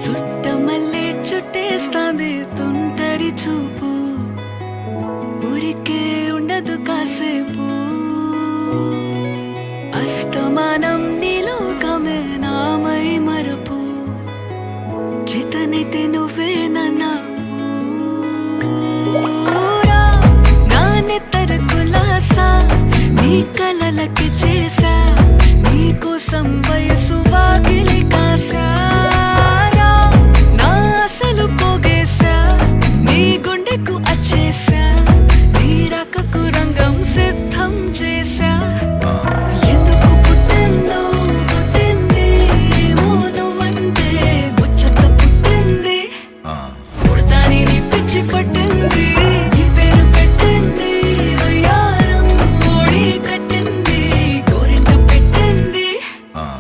చుట్టమల్లే చుట్టేస్తాంది తుంటరి చూపు, ఊరికే ఉండదు కాసేపు. అస్తమానం నీలోకమే నామై మరపు, చేతనైతే నువ్వే నన్నా నా నెత్తర కులాసా నీ కలలకి చేసా, నీ కోసం వయసు